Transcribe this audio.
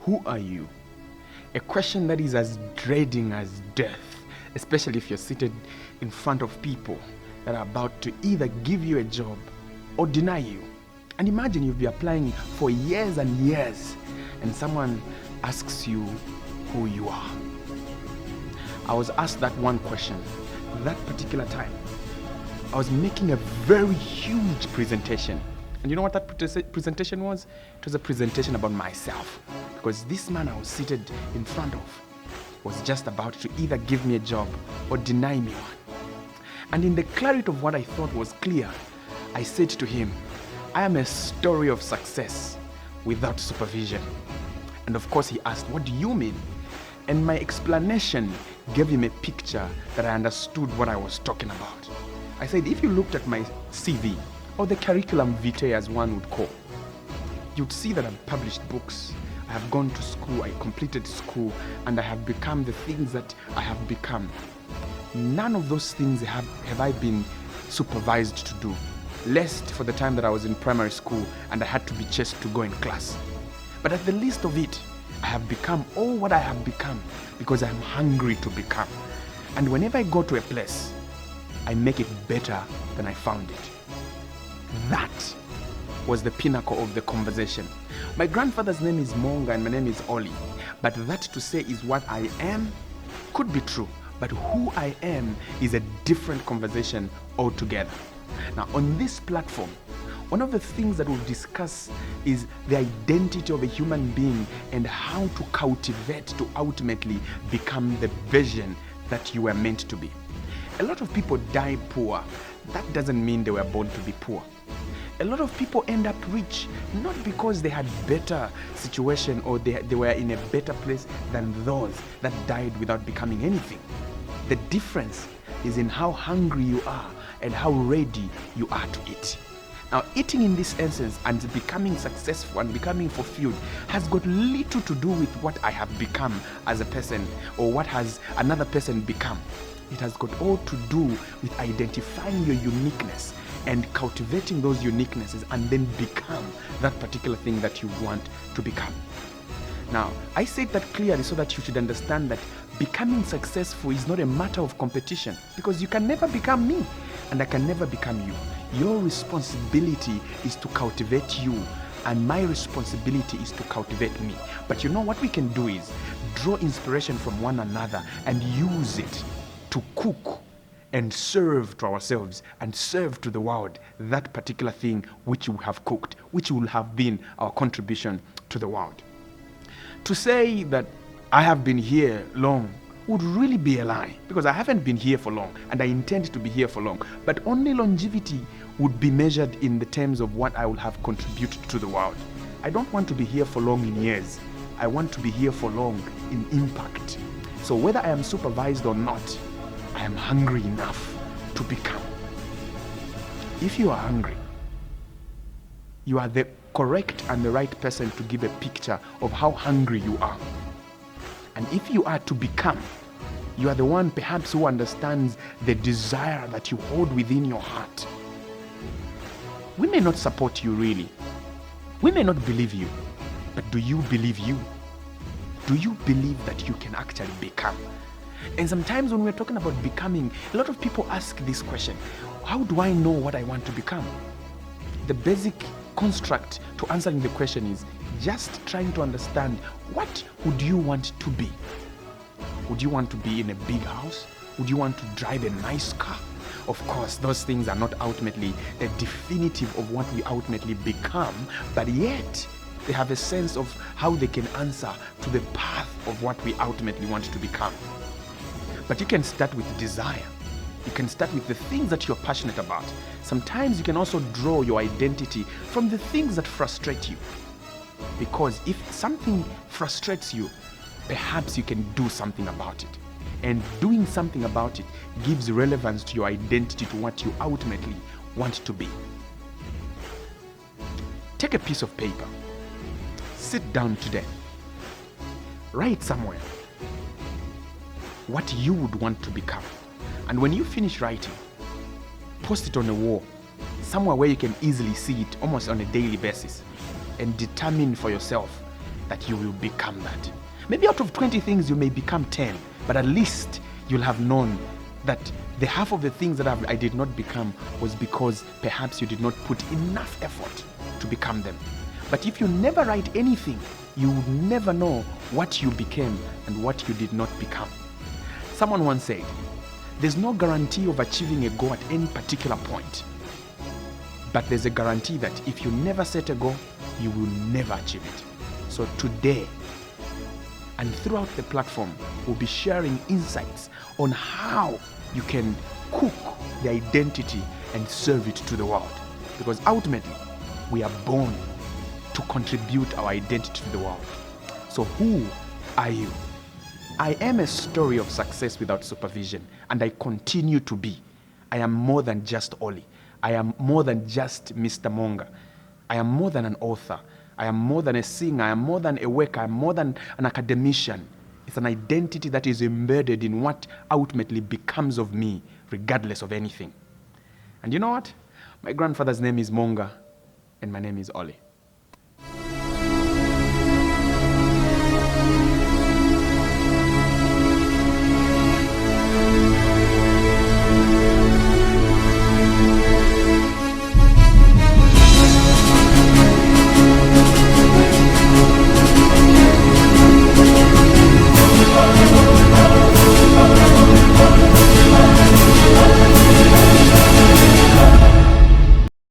Who are you? A question that is as dreading as death, especially if you're seated in front of people that are about to either give you a job or deny you. And imagine you've been applying for years and years, and someone asks you who you are. I was asked that one question that particular time. I was making a very huge presentation. And you know what that presentation was? It was a presentation about myself. Because this man I was seated in front of was just about to either give me a job or deny me one. And in the clarity of what I thought was clear, I said to him, I am a story of success without supervision. And of course he asked, what do you mean? And my explanation gave him a picture that I understood what I was talking about. I said, if you looked at my CV, or the curriculum vitae as one would call, you'd see that I've published books, I have gone to school, I completed school, and I have become the things that I have become. None of those things have I been supervised to do, lest for the time that I was in primary school and I had to be chased to go in class. But at the least of it, I have become all what I have become because I am hungry to become. And whenever I go to a place, I make it better than I found it. That was the pinnacle of the conversation. My grandfather's name is Monga and my name is Oli. But that to say is what I am could be true. But who I am is a different conversation altogether. Now on this platform, one of the things that we'll discuss is the identity of a human being and how to cultivate to ultimately become the version that you were meant to be. A lot of people die poor. That doesn't mean they were born to be poor. A lot of people end up rich, not because they had better situation or they were in a better place than those that died without becoming anything. The difference is in how hungry you are and how ready you are to eat. Now, eating in this essence and becoming successful and becoming fulfilled has got little to do with what I have become as a person or what has another person become. It has got all to do with identifying your uniqueness and cultivating those uniquenesses and then become that particular thing that you want to become. Now, I said that clearly so that you should understand that becoming successful is not a matter of competition, because you can never become me and I can never become you. Your responsibility is to cultivate you and my responsibility is to cultivate me. But you know what we can do is draw inspiration from one another and use it to cook and serve to ourselves and serve to the world that particular thing which we have cooked, which will have been our contribution to the world. To say that I have been here long would really be a lie, because I haven't been here for long and I intend to be here for long. But only longevity would be measured in the terms of what I will have contributed to the world. I don't want to be here for long in years. I want to be here for long in impact. So whether I am supervised or not, I am hungry enough to become. If you are hungry, you are the correct and the right person to give a picture of how hungry you are. And if you are to become, you are the one perhaps who understands the desire that you hold within your heart. We may not support you really. We may not believe you. But do you believe you? Do you believe that you can actually become? And sometimes when we're talking about becoming, a lot of people ask this question: how do I know what I want to become? The basic construct to answering the question is just trying to understand, what would you want to be? Would you want to be in a big house? Would you want to drive a nice car? Of course, those things are not ultimately the definitive of what we ultimately become, but yet they have a sense of how they can answer to the path of what we ultimately want to become. But you can start with desire. You can start with the things that you're passionate about. Sometimes you can also draw your identity from the things that frustrate you. Because if something frustrates you, perhaps you can do something about it. And doing something about it gives relevance to your identity, to what you ultimately want to be. Take a piece of paper. Sit down today. Write somewhere what you would want to become. And when you finish writing, post it on a wall, somewhere where you can easily see it almost on a daily basis, and determine for yourself that you will become that. Maybe out of 20 things, you may become 10, but at least you'll have known that the half of the things that I did not become was because perhaps you did not put enough effort to become them. But if you never write anything, you would never know what you became and what you did not become. Someone once said, there's no guarantee of achieving a goal at any particular point. But there's a guarantee that if you never set a goal, you will never achieve it. So today, and throughout the platform, we'll be sharing insights on how you can cook the identity and serve it to the world. Because ultimately, we are born to contribute our identity to the world. So who are you? I am a story of success without supervision, and I continue to be. I am more than just Ollie. I am more than just Mr. Monga. I am more than an author. I am more than a singer. I am more than a worker. I am more than an academician. It's an identity that is embedded in what ultimately becomes of me, regardless of anything. And you know what? My grandfather's name is Monga, and my name is Ollie.